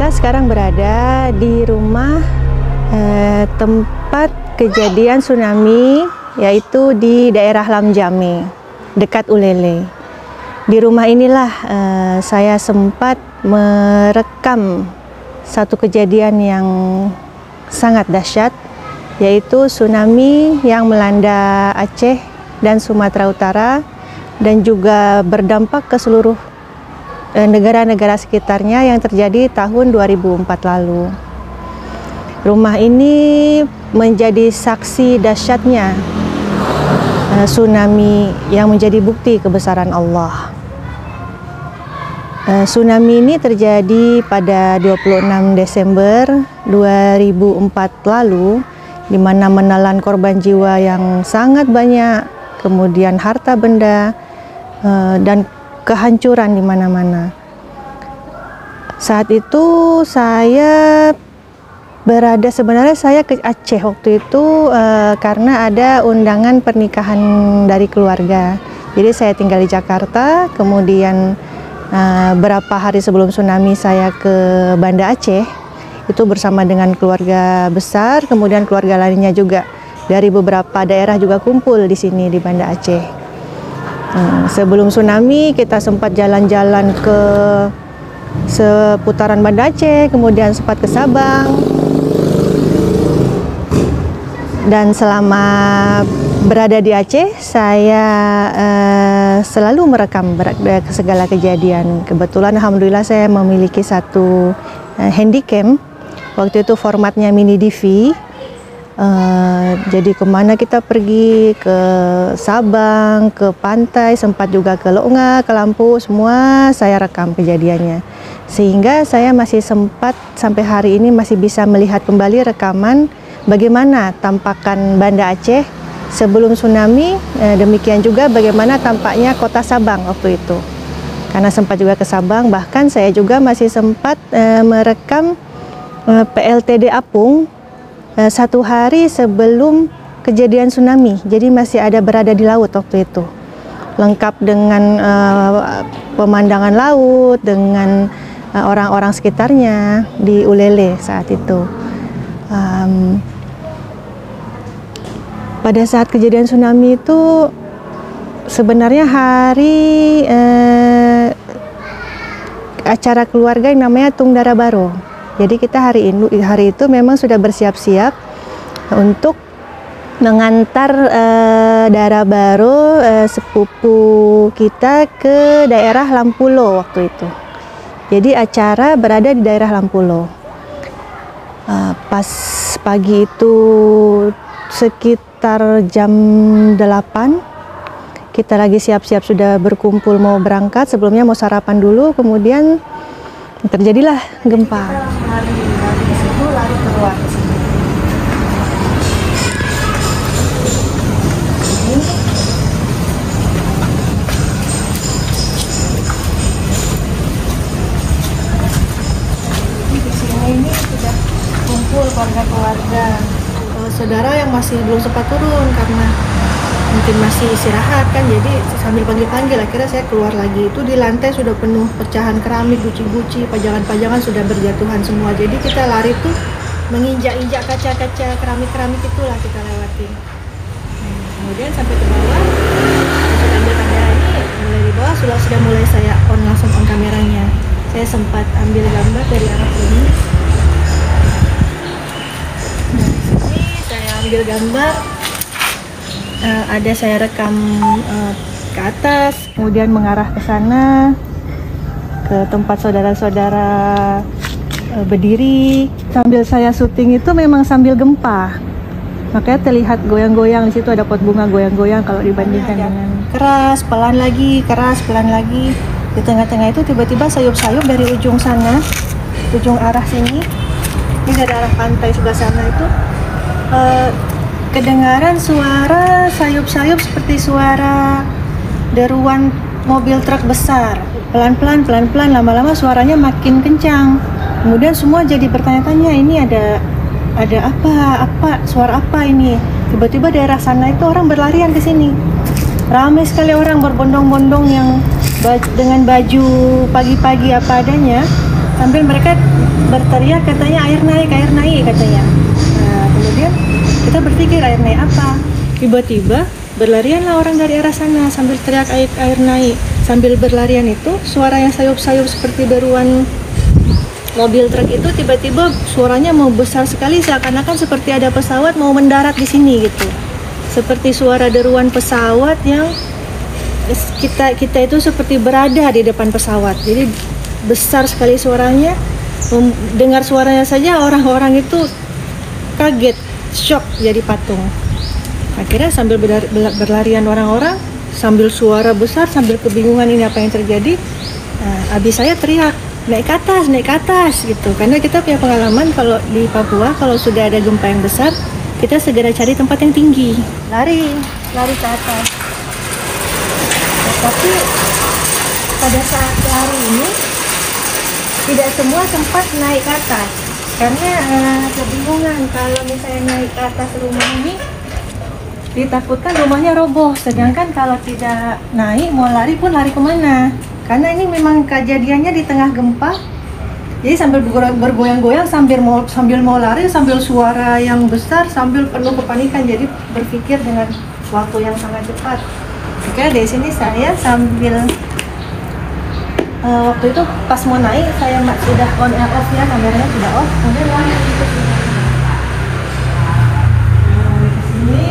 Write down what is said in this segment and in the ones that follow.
Kita sekarang berada di rumah tempat kejadian tsunami, yaitu di daerah Lamjame, dekat Ulele. Di rumah inilah saya sempat merekam satu kejadian yang sangat dahsyat, yaitu tsunami yang melanda Aceh dan Sumatera Utara dan juga berdampak ke seluruh negara-negara sekitarnya yang terjadi tahun 2004 lalu. Rumah ini menjadi saksi dahsyatnya tsunami yang menjadi bukti kebesaran Allah. Tsunami ini terjadi pada 26 Desember 2004 lalu, di mana menelan korban jiwa yang sangat banyak, kemudian harta benda dan kehancuran di mana-mana. Saat itu sebenarnya saya ke Aceh waktu itu karena ada undangan pernikahan dari keluarga. Jadi saya tinggal di Jakarta, kemudian berapa hari sebelum tsunami saya ke Banda Aceh, itu bersama dengan keluarga besar, kemudian keluarga lainnya juga dari beberapa daerah juga kumpul di sini di Banda Aceh. Sebelum tsunami kita sempat jalan-jalan ke seputaran Banda Aceh, kemudian sempat ke Sabang. Dan selama berada di Aceh, saya selalu merekam segala kejadian. Kebetulan alhamdulillah saya memiliki satu handycam. Waktu itu formatnya mini DV. Jadi kemana kita pergi, ke Sabang, ke pantai, sempat juga ke Longa, ke Lampu, semua saya rekam kejadiannya. Sehingga saya masih sempat sampai hari ini masih bisa melihat kembali rekaman bagaimana tampakan Banda Aceh sebelum tsunami, demikian juga bagaimana tampaknya kota Sabang waktu itu. Karena sempat juga ke Sabang, bahkan saya juga masih sempat merekam PLTD Apung satu hari sebelum kejadian tsunami. Jadi masih ada berada di laut waktu itu, lengkap dengan pemandangan laut, dengan orang-orang sekitarnya di Ulele saat itu. Pada saat kejadian tsunami itu sebenarnya hari acara keluarga yang namanya Tung Dara Baro. Jadi kita hari itu memang sudah bersiap-siap untuk mengantar Dara Baro, sepupu kita, ke daerah Lampulo waktu itu. Jadi acara berada di daerah Lampulo. Pas pagi itu sekitar jam 8, kita lagi siap-siap sudah berkumpul mau berangkat. Sebelumnya mau sarapan dulu, kemudian terjadilah gempa. Lari dari situ, lari keluar. Di sini ini sudah kumpul keluarga-keluarga. Saudara yang masih belum sempat turun karena mungkin masih istirahat kan, jadi sambil panggil-panggil akhirnya saya keluar lagi. Itu di lantai sudah penuh pecahan keramik, guci-guci, pajangan-pajangan sudah berjatuhan semua. Jadi kita lari tuh menginjak-injak kaca-kaca keramik-keramik itulah kita lewatin. Kemudian sampai ke bawah, sudah ambil kamera ini, mulai di bawah sudah mulai saya langsung on kameranya. Saya sempat ambil gambar dari arah sini. Dari sini saya ambil gambar. Ada saya rekam ke atas, kemudian mengarah ke sana, ke tempat saudara-saudara berdiri. Sambil saya syuting itu memang sambil gempa, makanya terlihat goyang-goyang. Di situ ada pot bunga goyang-goyang kalau dibandingkan dengan keras, pelan lagi, keras, pelan lagi. Di tengah-tengah itu tiba-tiba sayup-sayup dari ujung sana, ujung arah sini, ini dari arah pantai sebelah sana itu kedengaran suara sayup-sayup seperti suara deruan mobil truk besar. Pelan-pelan, pelan-pelan, lama-lama suaranya makin kencang. Kemudian semua jadi bertanya-tanya, ini ada apa, suara apa ini? Tiba-tiba daerah sana itu orang berlarian ke sini. Ramai sekali orang berbondong-bondong yang dengan baju pagi-pagi apa adanya, sambil mereka berteriak katanya air naik katanya. Nah, kemudian kita berpikir air naik apa? Tiba-tiba berlarianlah orang dari arah sana sambil teriak air naik. Sambil berlarian itu suara yang sayup-sayup seperti deruan mobil truk itu tiba-tiba suaranya mau besar sekali, seakan-akan seperti ada pesawat mau mendarat di sini gitu. Seperti suara deruan pesawat yang kita itu seperti berada di depan pesawat. Jadi besar sekali suaranya. Dengar suaranya saja orang-orang itu kaget, shock jadi patung. Akhirnya sambil berlarian orang-orang, sambil suara besar, sambil kebingungan ini apa yang terjadi. Nah, abis saya teriak, naik ke atas gitu. Karena kita punya pengalaman kalau di Papua kalau sudah ada gempa yang besar, kita segera cari tempat yang tinggi, lari ke atas. Tapi pada saat lari ini tidak semua sempat naik ke atas karena kebingungan kalau misalnya naik ke atas rumah ini ditakutkan rumahnya roboh, sedangkan kalau tidak naik mau lari pun lari kemana, karena ini memang kejadiannya di tengah gempa. Jadi sambil bergoyang-goyang sambil mau lari, sambil suara yang besar, sambil penuh kepanikan. Jadi berpikir dengan waktu yang sangat cepat. Oke, dari sini saya sambil waktu itu pas mau naik saya sudah on and off ya, kameranya sudah off, kemudian lari ke sini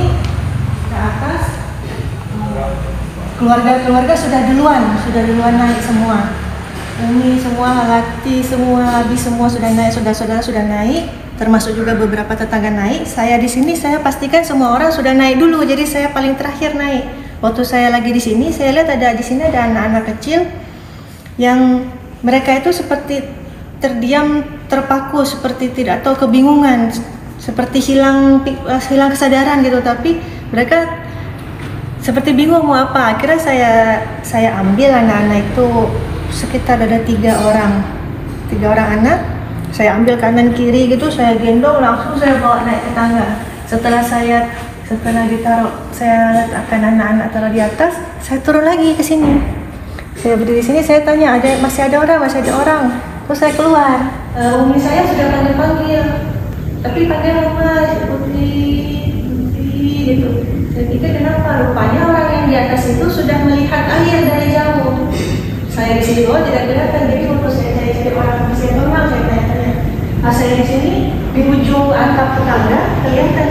ke atas. Keluarga sudah duluan naik semua. Ini semua Lati, semua Abi, semua sudah naik, saudara-saudara sudah naik, termasuk juga beberapa tetangga naik. Saya di sini saya pastikan semua orang sudah naik dulu, jadi saya paling terakhir naik. Waktu saya lagi di sini, saya lihat di sini ada anak-anak kecil yang mereka itu seperti terdiam, terpaku, seperti tidak tahu, kebingungan, seperti hilang kesadaran gitu. Tapi mereka seperti bingung mau apa. Akhirnya saya ambil anak-anak itu, sekitar ada tiga orang anak. Saya ambil kanan kiri gitu, saya gendong, langsung saya bawa naik ke tangga. Setelah ditaruh, saya letakkan anak-anak taruh di atas, saya turun lagi ke sini. Saya berdiri di sini, saya tanya, masih ada orang. Terus saya keluar. Umi saya sudah panggil, tapi panggil nama Putri gitu. Saya pikir kenapa? Rupanya orang yang di atas itu sudah melihat air dari jauh. Saya di sini bawah tidak kelihatan, jadi waktu saya cari orang masih normal, saya tanya. Saya di sini di ujung atap tetangga kelihatan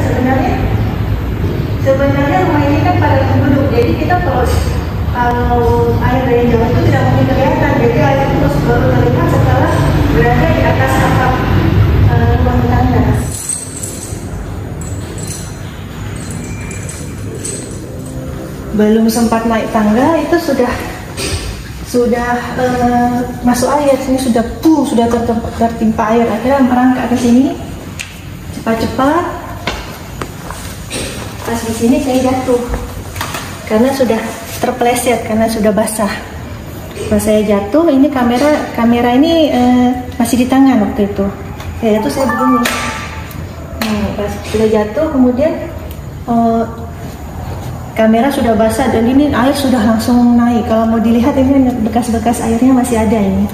sebenarnya rumah ini kan pada penduduk, jadi kita kalau air dari jauh itu tidak mungkin kelihatan, jadi air terus baru terlihat setelah berada di atas atap rumah tetangga. Belum sempat naik tangga itu sudah masuk air, sini sudah tertimpa air. Akhirnya merangkak ke sini cepat-cepat. Pas di sini saya jatuh karena sudah terpleset, karena sudah basah. Pas saya jatuh, ini kamera ini masih di tangan waktu itu. Saya jatuh, saya begini. Nah, pas sudah jatuh, kemudian kamera sudah basah dan ini air sudah langsung naik. Kalau mau dilihat ini bekas-bekas airnya masih ada ini.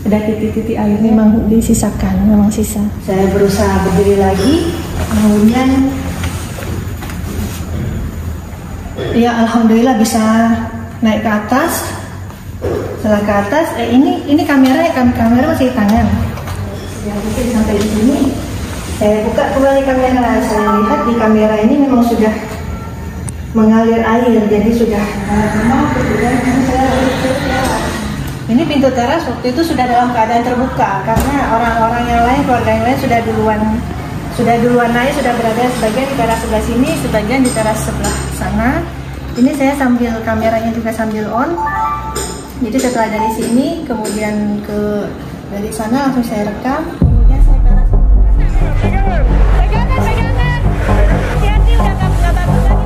Ada titik-titik air memang disisakan, memang sisa. Saya berusaha berdiri lagi, kemudian ya alhamdulillah bisa naik ke atas. Setelah ke atas, ini kamera masih di tangan. Jadi sampai di sini, saya buka kembali kamera. Saya lihat di kamera ini memang sudah mengalir air, jadi sudah ini pintu teras waktu itu sudah dalam keadaan terbuka karena orang-orang yang lain, keluarga yang lain sudah duluan naik, sudah berada sebagian di teras sebelah sini, sebagian di teras sebelah sana. Ini saya sambil kameranya juga sambil on, jadi setelah dari sini kemudian dari sana langsung saya rekam, kemudian saya ke arah pegangan, hati-hati udah gak bagus lagi.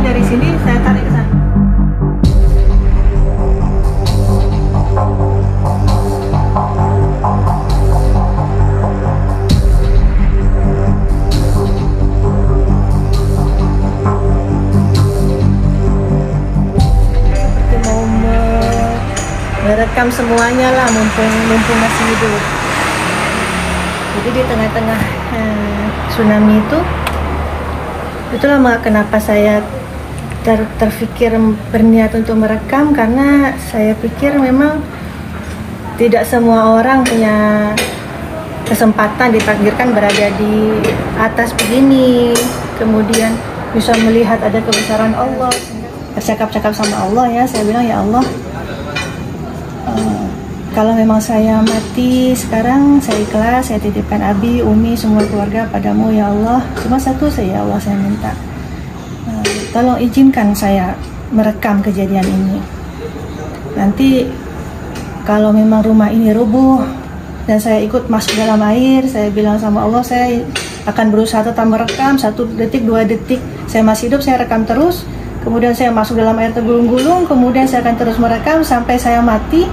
Dari sini saya tarik ke sana. merekam semuanya lah, mumpung masih hidup. Jadi di tengah-tengah tsunami itulah kenapa saya terfikir berniat untuk merekam, karena saya pikir memang tidak semua orang punya kesempatan ditakdirkan berada di atas begini, kemudian bisa melihat ada kebesaran Allah. Bercakap-cakap sama Allah ya, saya bilang ya Allah, kalau memang saya mati sekarang, saya ikhlas, saya titipkan Abi, Umi, semua keluarga padamu ya Allah. Cuma satu saya, ya Allah, saya minta, tolong izinkan saya merekam kejadian ini. Nanti kalau memang rumah ini rubuh dan saya ikut masuk dalam air, saya bilang sama Allah, saya akan berusaha tetap merekam 1 detik, 2 detik. Saya masih hidup, saya rekam terus. Kemudian saya masuk dalam air tergulung-gulung, kemudian saya akan terus merekam sampai saya mati.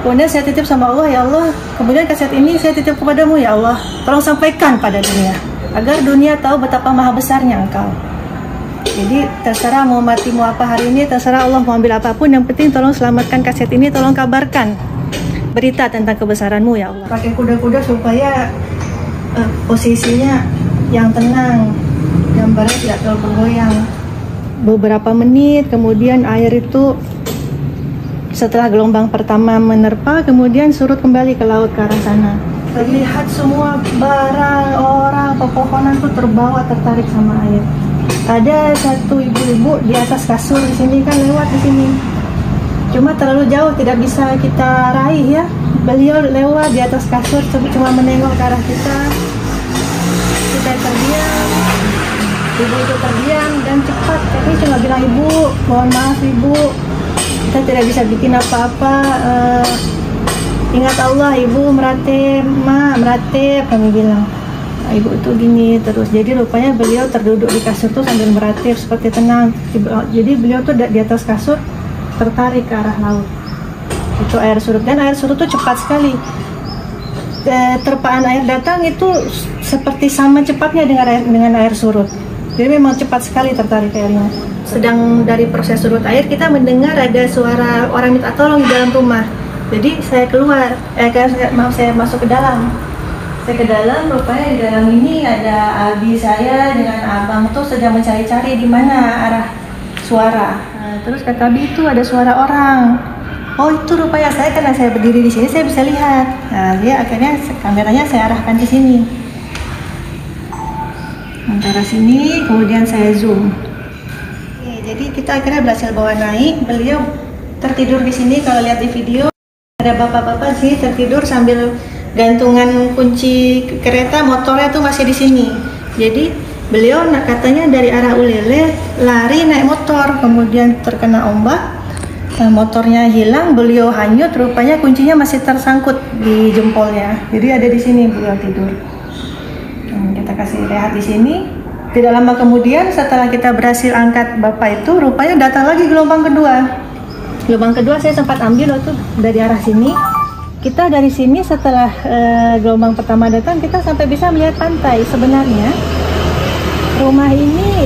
Kemudian saya titip sama Allah, ya Allah, kemudian kaset ini saya titip kepadamu ya Allah. Tolong sampaikan pada dunia, agar dunia tahu betapa maha besarnya Engkau. Jadi terserah mau mati mau apa hari ini, terserah Allah mau ambil apapun, yang penting tolong selamatkan kaset ini, tolong kabarkan berita tentang kebesaranmu ya Allah. Pakai kuda-kuda supaya posisinya yang tenang, gambarnya tidak terlalu bergoyang. Beberapa menit kemudian air itu setelah gelombang pertama menerpa, kemudian surut kembali ke laut ke arah sana. Terlihat semua barang, orang, pepohonan tuh terbawa, tertarik sama air. Ada satu ibu-ibu di atas kasur di sini kan, lewat di sini. Cuma terlalu jauh, tidak bisa kita raih ya. Beliau lewat di atas kasur, cuma menengok ke arah kita. Kita terdiam, ibu itu terdiam dan cepat. Kami cuma bilang, ibu, mohon maaf ibu, kita tidak bisa bikin apa-apa. Ingat Allah, ibu, meratib, ma, meratib, kami bilang. Ibu itu gini terus. Jadi rupanya beliau terduduk di kasur tuh sambil meratib seperti tenang. Jadi beliau tuh di atas kasur tertarik ke arah laut. Itu air surut, dan air surut tuh cepat sekali. Terpaan air datang itu seperti sama cepatnya dengan air surut. Jadi memang cepat sekali tertarik airnya. Sedang dari proses surut air, kita mendengar ada suara orang minta tolong di dalam rumah. Jadi saya keluar, saya masuk ke dalam. Saya ke dalam, rupanya di dalam ini ada abi saya dengan abang tuh sedang mencari-cari di mana arah suara. Nah, terus kata abi itu ada suara orang. Oh itu rupanya saya, karena saya berdiri di sini saya bisa lihat. Nah dia akhirnya kameranya saya arahkan ke sini, antara sini, kemudian saya zoom. Oke, jadi kita akhirnya berhasil bawa naik. Beliau tertidur di sini. Kalau lihat di video ada bapak-bapak sih tertidur sambil gantungan kunci kereta motornya tuh masih di sini. Jadi beliau katanya dari arah Ulele lari naik motor, kemudian terkena ombak. Motornya hilang, beliau hanyut, rupanya kuncinya masih tersangkut di jempolnya. Jadi ada di sini beliau tidur. Kita kasih rehat di sini. Tidak lama kemudian setelah kita berhasil angkat bapak itu, rupanya datang lagi gelombang kedua. Gelombang kedua saya sempat ambil waktu dari arah sini. Kita dari sini setelah gelombang pertama datang, kita sampai bisa melihat pantai. Sebenarnya rumah ini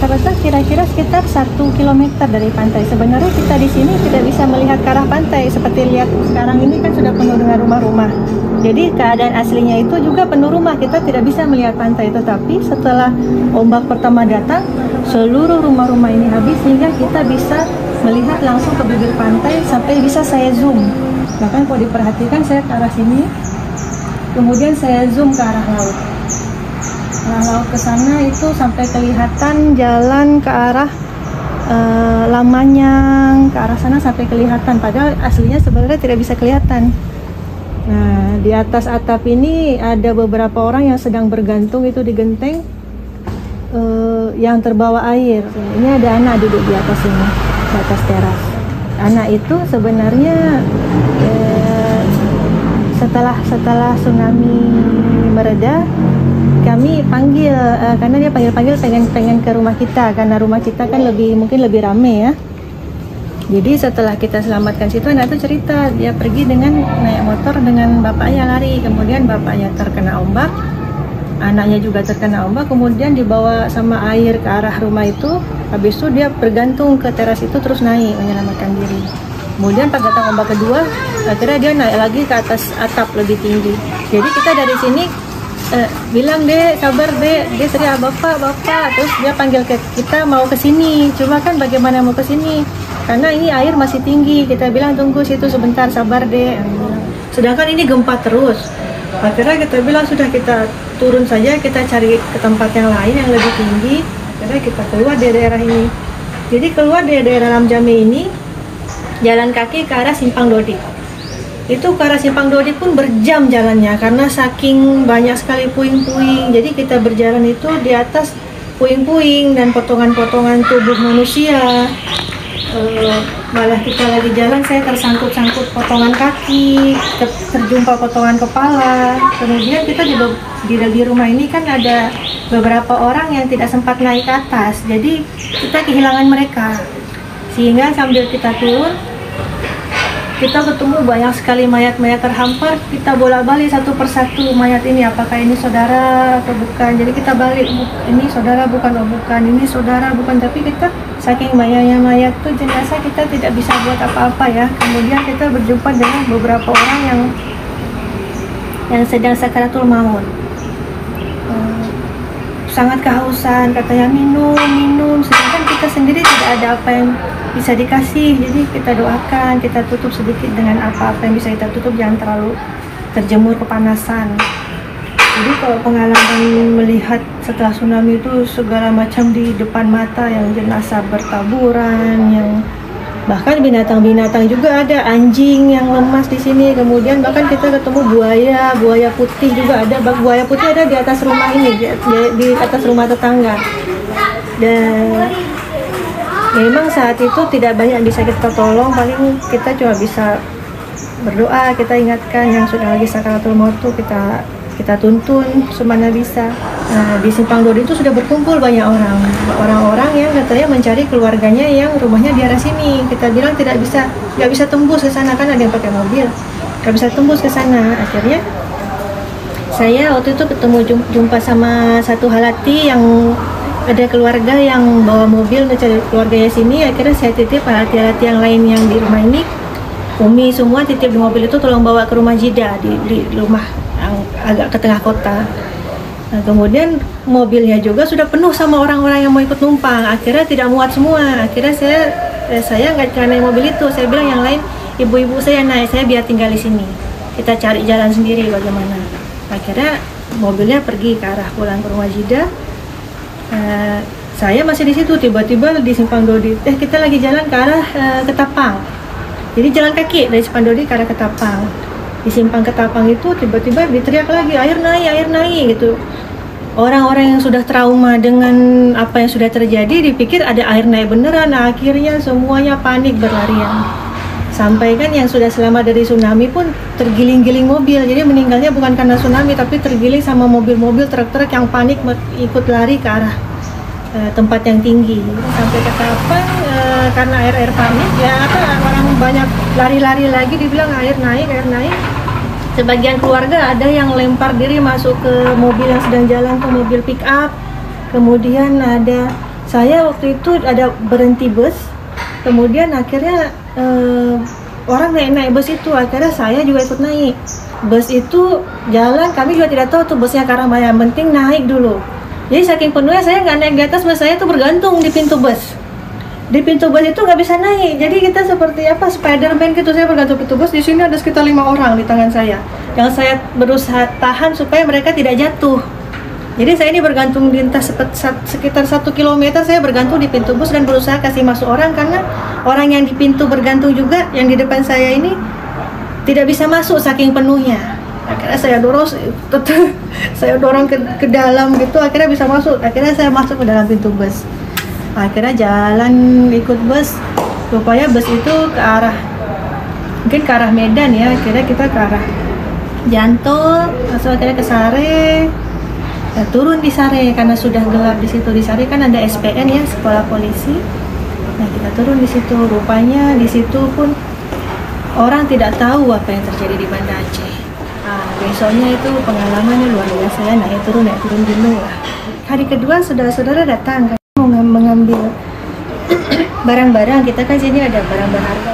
terletak kira-kira sekitar 1 km dari pantai. Sebenarnya kita di sini tidak bisa melihat ke arah pantai. Seperti lihat sekarang ini kan sudah penuh dengan rumah-rumah. Jadi keadaan aslinya itu juga penuh rumah. Kita tidak bisa melihat pantai. Tetapi setelah ombak pertama datang, seluruh rumah-rumah ini habis sehingga kita bisa melihat langsung ke bibir pantai sampai bisa saya zoom. Bahkan kalau diperhatikan saya ke arah sini, kemudian saya zoom ke arah laut. Laut ke sana itu sampai kelihatan jalan ke arah Lamanyang, ke arah sana sampai kelihatan, padahal aslinya sebenarnya tidak bisa kelihatan. Nah, di atas atap ini ada beberapa orang yang sedang bergantung itu di genteng yang terbawa air. Ini ada anak duduk di atas ini, di atas teras. Anak itu sebenarnya setelah tsunami mereda, kami panggil karena dia panggil pengen ke rumah kita, karena rumah kita kan mungkin lebih rame ya. Jadi setelah kita selamatkan situ, anak itu cerita dia pergi dengan naik motor dengan bapaknya lari, kemudian bapaknya terkena ombak, anaknya juga terkena ombak, kemudian dibawa sama air ke arah rumah itu. Habis itu dia bergantung ke teras itu terus naik menyelamatkan diri. Kemudian pas datang ombak kedua, akhirnya dia naik lagi ke atas atap lebih tinggi. Jadi kita dari sini bilang, dek sabar dek, dia teriak bapak, terus dia panggil ke kita mau ke sini. Cuma kan bagaimana mau ke sini? Karena ini air masih tinggi. Kita bilang tunggu situ sebentar, sabar dek. Sedangkan ini gempa terus. Akhirnya kita bilang sudah, kita turun saja, kita cari ke tempat yang lain yang lebih tinggi. Akhirnya kita keluar dari daerah ini. Jadi keluar dari daerah Lamjame ini, jalan kaki ke arah Simpang Dodi. Itu ke arah Simpang Dodi pun berjam jalannya karena saking banyak sekali puing-puing. Jadi kita berjalan itu di atas puing-puing dan potongan-potongan tubuh manusia. Malah kita lagi jalan, saya tersangkut-sangkut potongan kaki, terjumpa potongan kepala. Kemudian kita di rumah ini kan ada beberapa orang yang tidak sempat naik ke atas, jadi kita kehilangan mereka. Sehingga sambil kita turun, kita ketemu banyak sekali mayat-mayat terhampar. Kita bolak-balik satu persatu mayat ini, apakah ini saudara atau bukan. Jadi kita balik, ini saudara bukan, oh bukan, ini saudara bukan. Tapi kita saking banyaknya mayat tuh jenazah, kita tidak bisa buat apa-apa ya. Kemudian kita berjumpa dengan beberapa orang yang sedang sakaratul maut. Sangat kehausan, katanya minum. Sedangkan kita sendiri tidak ada apa yang bisa dikasih. Jadi kita doakan, kita tutup sedikit dengan apa-apa yang bisa kita tutup, jangan terlalu terjemur kepanasan. Jadi kalau pengalaman melihat setelah tsunami itu segala macam di depan mata, yang jenazah bertaburan, yang bahkan binatang-binatang juga ada, anjing yang lemas di sini. Kemudian bahkan kita ketemu buaya putih juga ada. Buaya putih ada di atas rumah ini, di atas rumah tetangga. Dan memang saat itu tidak banyak yang bisa kita tolong, paling kita cuma bisa berdoa, kita ingatkan yang sudah lagi sakaratul maut tuh kita tuntun semana bisa. Nah, di Simpang Dodi itu sudah berkumpul banyak orang-orang yang katanya mencari keluarganya yang rumahnya di arah sini. Kita bilang nggak bisa tembus ke sana, kan ada yang pakai mobil, nggak bisa tembus ke sana. Akhirnya saya waktu itu jumpa sama satu halati yang ada keluarga yang bawa mobil mencari keluarganya sini. Akhirnya saya titip halati-halati yang lain yang di rumah ini, Umi semua titip di mobil itu, tolong bawa ke rumah Jida di rumah yang agak ke tengah kota. Nah, kemudian mobilnya juga sudah penuh sama orang-orang yang mau ikut numpang. Akhirnya tidak muat semua. Akhirnya saya nggak naik mobil itu. Saya bilang yang lain, ibu-ibu saya naik, saya biar tinggal di sini. Kita cari jalan sendiri bagaimana. Akhirnya mobilnya pergi ke arah pulang ke rumah Jida. Saya masih di situ, tiba-tiba di Simpang Dodi. Kita lagi jalan ke arah Ketapang. Jadi jalan kaki dari Simpang Dodi ke arah Ketapang. Di Simpang Ketapang itu tiba-tiba diteriak lagi, air naik gitu. Orang-orang yang sudah trauma dengan apa yang sudah terjadi dipikir ada air naik beneran. Nah, akhirnya semuanya panik berlarian. Sampai kan yang sudah selamat dari tsunami pun tergiling-giling mobil. Jadi meninggalnya bukan karena tsunami, tapi tergiling sama mobil-mobil, truk-truk yang panik ikut lari ke arah tempat yang tinggi. Sampai ke Ketapang karena air panik ya, orang banyak lari-lari lagi, dibilang air naik. Sebagian keluarga ada yang lempar diri masuk ke mobil yang sedang jalan, ke mobil pick up. Kemudian ada saya waktu itu ada berhenti bus. Kemudian akhirnya orang naik bus itu, akhirnya saya juga ikut naik. Bus itu jalan, kami juga tidak tahu tuh busnya ke arah mana, yang penting naik dulu. Jadi saking penuhnya saya nggak naik di atas bus, saya tuh bergantung di pintu bus. Di pintu bus itu nggak bisa naik, jadi kita seperti apa, Spiderman gitu. Saya bergantung pintu bus. Di sini ada sekitar 5 orang di tangan saya, yang saya berusaha tahan supaya mereka tidak jatuh. Jadi saya ini bergantung di sekitar 1 kilometer, saya bergantung di pintu bus dan berusaha kasih masuk orang, karena orang yang di pintu bergantung juga, yang di depan saya ini tidak bisa masuk saking penuhnya. Akhirnya saya dorong ke dalam gitu, akhirnya bisa masuk. Akhirnya saya masuk ke dalam pintu bus. Akhirnya jalan ikut bus, rupanya bus itu mungkin ke arah Medan ya. Akhirnya kita ke arah Janto, langsung akhirnya ke Sare. Turun di Sare karena sudah gelap di situ. Di Sare kan ada SPN ya, sekolah polisi. Nah, kita turun di situ. Rupanya di situ pun orang tidak tahu apa yang terjadi di Banda Aceh. Nah, besoknya itu pengalamannya luar biasa ya, naik turun gunung lah. Hari kedua saudara-saudara datang kan, mau mengambil barang-barang. Kita kan sini ada barang berharga.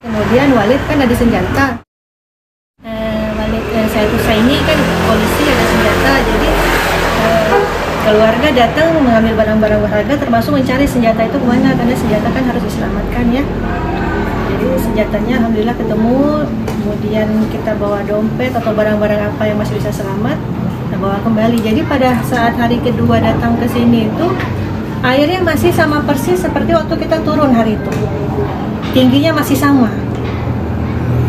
Kemudian Walid kan ada senjata. Walid saya ini kan polisi ada senjata, jadi keluarga datang mengambil barang-barang berharga termasuk mencari senjata itu kemana, karena senjata kan harus diselamatkan ya. Jadi senjatanya alhamdulillah ketemu, kemudian kita bawa dompet atau barang-barang apa yang masih bisa selamat, kita bawa kembali. Jadi pada saat hari kedua datang ke sini itu airnya masih sama persis seperti waktu kita turun hari itu. Tingginya masih sama.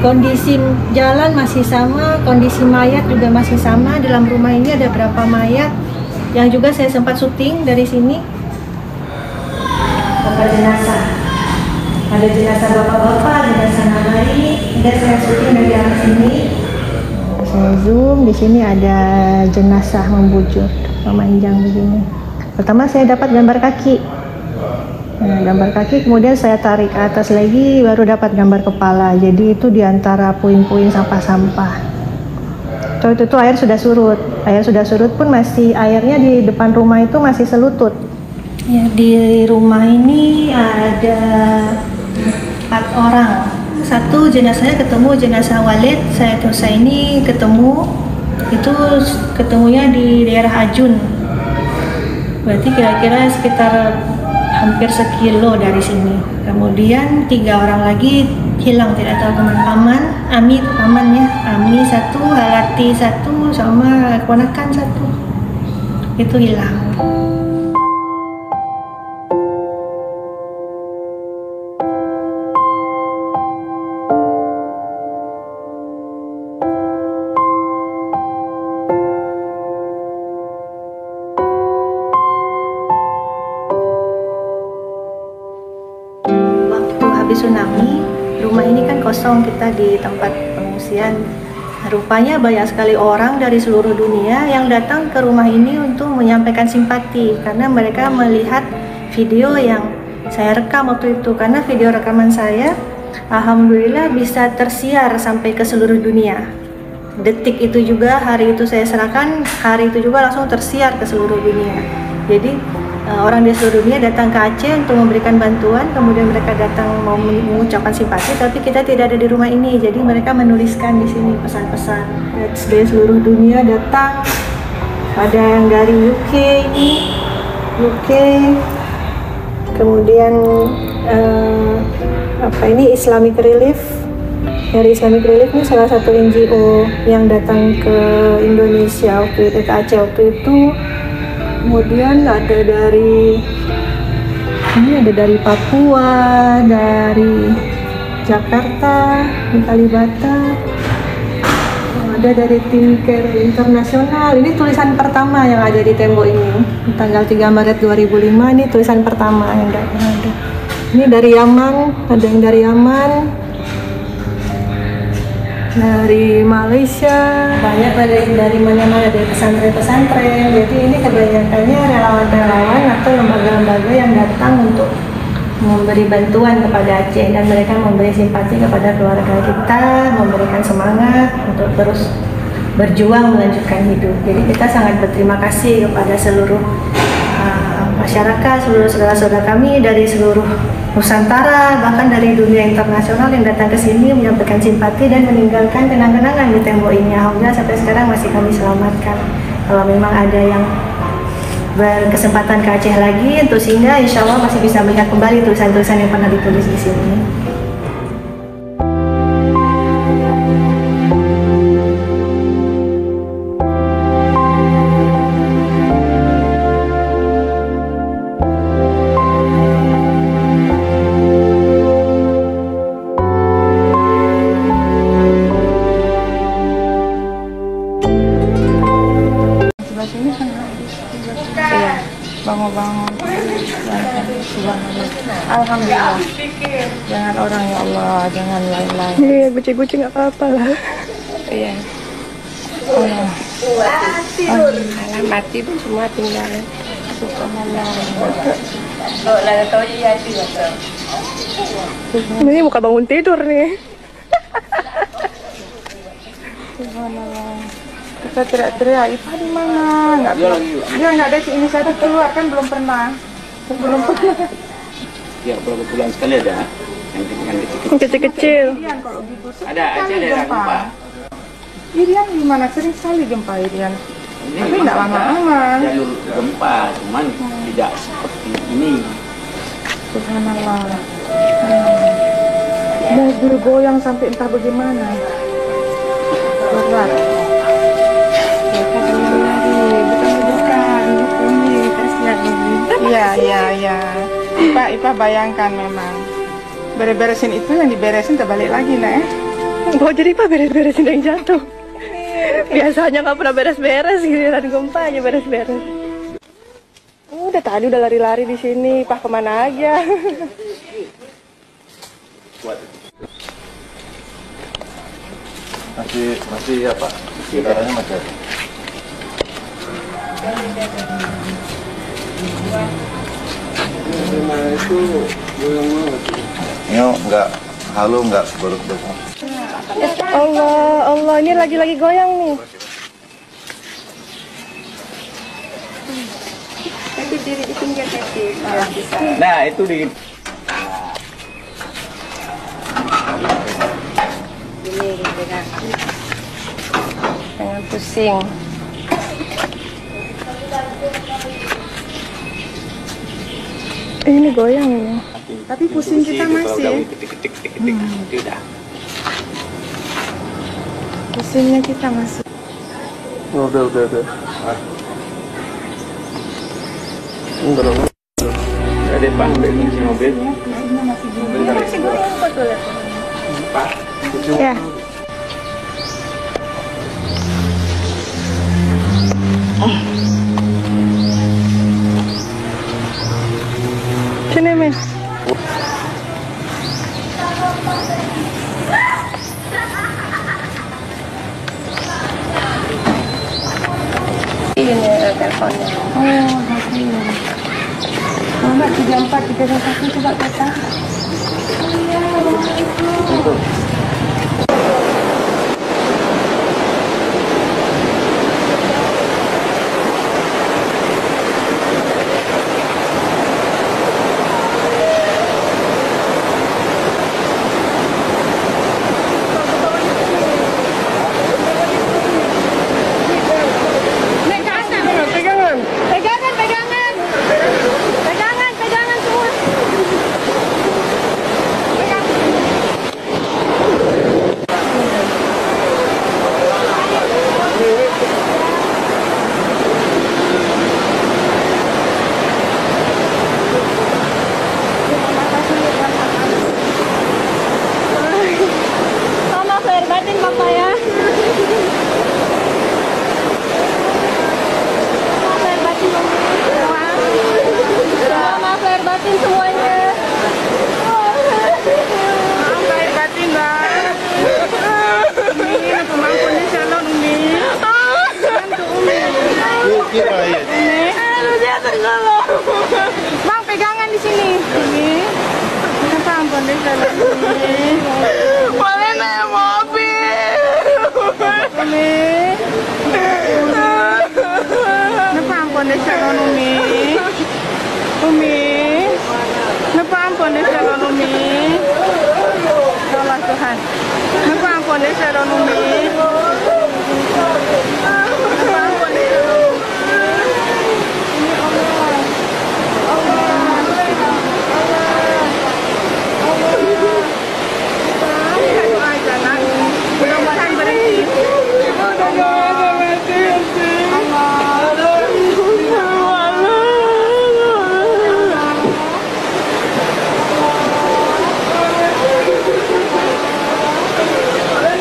Kondisi jalan masih sama, kondisi mayat juga masih sama. Dalam rumah ini ada berapa mayat yang juga saya sempat syuting dari sini. Bapak jenazah. Ada jenazah bapak-bapak, jenazah nabari, dan saya syuting dari arah sini. Saya zoom, di sini ada jenazah membujur, memanjang begini. Pertama saya dapat gambar kaki. Nah, gambar kaki, kemudian saya tarik ke atas lagi, baru dapat gambar kepala. Jadi itu diantara puing-puing sampah-sampah. Itu air sudah surut. Air sudah surut pun masih airnya di depan rumah itu masih selutut. Ya, di rumah ini ada 4 orang. Satu jenazahnya ketemu, jenazah Walid, saya ini ketemu. Itu ketemunya di daerah Ajun. Berarti kira-kira sekitar hampir sekilo dari sini. Kemudian 3 orang lagi hilang, tidak tahu kemana. Ami pamannya, Ami 1, Halati 1, sama keponakan 1. Itu hilang. Habis tsunami, rumah ini kan kosong, kita di tempat pengungsian. Rupanya banyak sekali orang dari seluruh dunia yang datang ke rumah ini untuk menyampaikan simpati karena mereka melihat video yang saya rekam waktu itu. Karena video rekaman saya alhamdulillah bisa tersiar sampai ke seluruh dunia. Detik itu juga, hari itu saya serahkan, hari itu juga langsung tersiar ke seluruh dunia. Jadi orang di seluruh dunia datang ke Aceh untuk memberikan bantuan, kemudian mereka datang mau mengucapkan simpati, tapi kita tidak ada di rumah ini, jadi mereka menuliskan di sini pesan-pesan. Dari seluruh dunia datang, ada yang dari UK ini, kemudian ini Islamic Relief. Dari Islamic Relief ini salah satu NGO yang datang ke Indonesia waktu itu, ke Aceh waktu itu. Kemudian ada dari Papua, dari Jakarta, di Kalibata, ada dari tim Care Internasional. Ini tulisan pertama yang ada di tembok ini, tanggal 3 Maret 2005. Ini tulisan pertama yang ada. Ini dari Yaman, ada yang dari Yaman, dari Malaysia, banyak dari mana-mana, dari pesantren-pesantren. Jadi ini kebanyakannya relawan-relawan atau lembaga-lembaga yang datang untuk memberi bantuan kepada Aceh, dan mereka memberi simpati kepada keluarga kita, memberikan semangat untuk terus berjuang melanjutkan hidup. Jadi kita sangat berterima kasih kepada seluruh masyarakat, seluruh saudara-saudara kami dari seluruh Nusantara, bahkan dari dunia internasional yang datang ke sini menyampaikan simpati dan meninggalkan kenang-kenangan di tembok ini. Alhamdulillah sampai sekarang masih kami selamatkan. Kalau memang ada yang berkesempatan ke Aceh lagi, untuk sehingga insya Allah masih bisa melihat kembali tulisan-tulisan yang pernah ditulis di sini. Bangun-bangun, alhamdulillah. Jangan orang, ya Allah, jangan lain-lain. Iya, kucing-kucing nggak apa-apa lah. Iya. Allah. Alah, mati pun semua tinggal. Subhanallah. Ini bukan bangun tidur nih. Subhanallah. Kita teriak-teriak, Ipa di mana? Nggak bilang. Dia nggak ada inisiatif keluar kan, belum pernah. Ya, berapa bulan sekali ada? Yang kecil-kecil. Irian kalau gitu. Ada Aceh Sekali daerah gempa. gempa. Irian gimana? Sering sekali gempa Irian. Ini Tapi memang enggak lama-lama. jalur gempa, cuman tidak seperti ini. Subhanallah. Mobil goyang sampai entah bagaimana. Berat. Iya. Ipa bayangkan memang. Beres-beresin itu yang diberesin terbalik lagi, Nak. Oh, jadi Pak beres-beresin yang jatuh. Biasanya nggak pernah beres-beres, giliran gempa aja beres-beres. Udah tadi udah lari-lari di sini, Pak kemana aja? Masih apa? Sekitarnya masih ada. Ini enggak halo, enggak berubah. Allah, ini lagi-lagi goyang nih. Nah, itu di Jangan pusing. Ini goyang ini. Tapi pusing kita masih. Itu udah. Pusingnya kita masih. Udah. Enggak. Ada Pak, mobil. Masih goyang kok tuh. Pak, Ya. Sini, Min. Ini teleponnya. Enggak 34 321 coba kata. Pegangan semua. Sama air batin Bapak ya. Sama air batin Sama air batin semuanya. Air batin, Mbak. Ini kemampuannya calon Umi. Bang, pegangan di sini. Ini. Kenapa ampun deh calon Umi. Boleh naik mobil. Umi. Kenapa ampun deh calon Umi. Umi. Kenapa ampun deh calon Umi. Ya Allah Tuhan. Kenapa ampun deh calon Umi. Kenapa ampun deh calon Umi. Mudah-mudahan berhenti.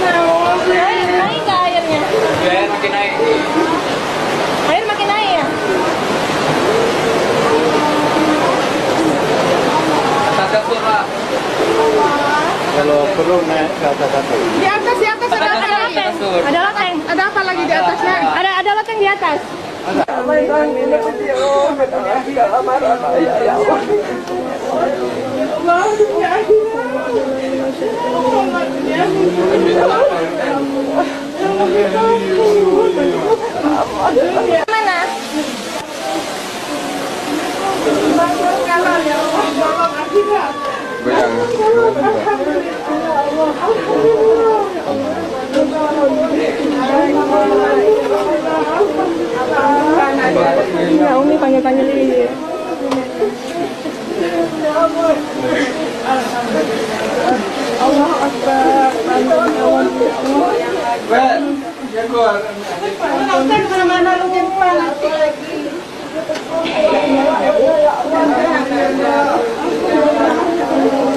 Naik nggak airnya? air makin naik. Air makin naik ya? Atas kasur lah. Kalau perlu naik ke atas. Di atas ada apa lagi? Kasur. Ada loteng. Ada apa lagi di atasnya? Ada loteng di atas. Mana? Goyang. Ya, Umi panggil-panggil ini. Allah Akbar.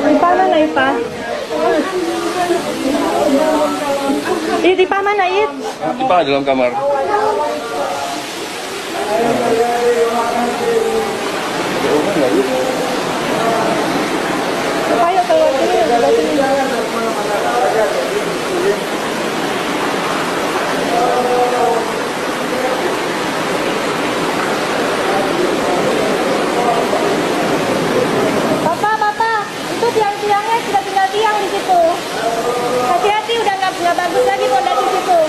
Ipa mana Ipa? Ipa mana It? Ipa dalam kamar. Ayo keluar sini, keluar sini. Bapak, itu tiang-tiangnya sudah tinggal tiang di situ. Hati-hati, udah nggak bagus lagi pondasi situ.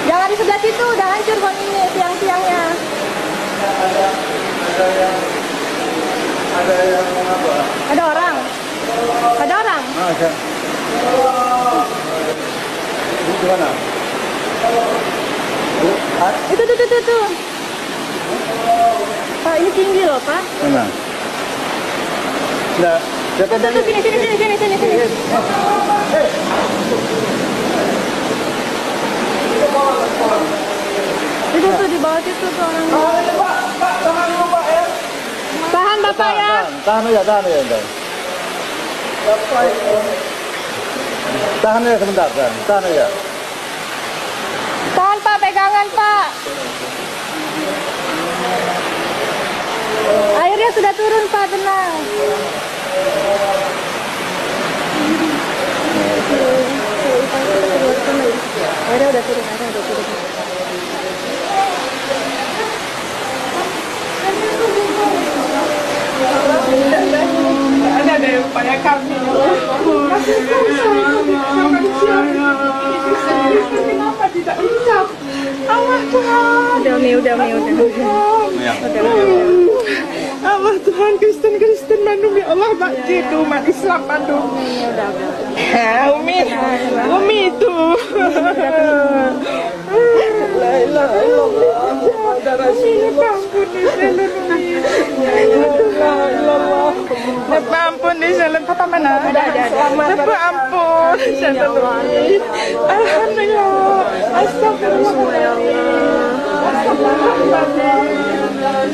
Jangan di sebelah situ, udah hancur kon ini tiang-tiangnya. Ada yang apa? Ada orang? Ada orang? Ada. Ini gimana? Itu. Pak, ini tinggi loh, Pak. Mana? Nah, Tuh, sini. Itu tuh di bawah situ tuh orang. Tahan Bapak ya. tahan ya. Tahan ya sebentar, tahan ya. Tahan Pak, pegangan Pak. Airnya sudah turun Pak, tenang. Airnya udah turun. Ada upaya kami. Kenapa tidak ucap? Allah Tuhan. Udah. Allah Tuhan, Kristen Bandung ya Allah, bakti itu umat Islam Bandung. Umi itu. La ilaha illallah. Sini ampun di jalan Umi. Lepas ampun di jalan Papa mana? Lepas ampun di jalan Umi. Alhamdulillah. Astagfirullahaladzim.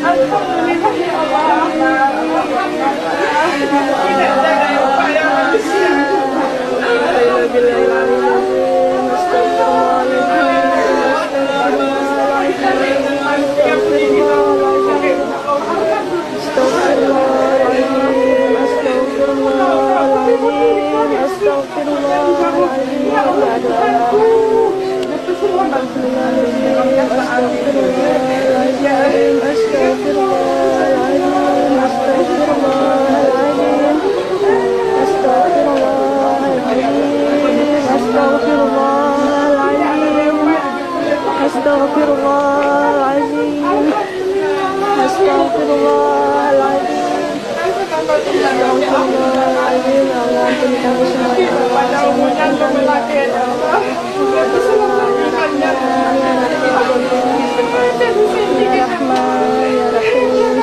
Alhamdulillah ya Allah. Tidak ada upaya manusia.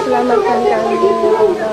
Selamatkan kami.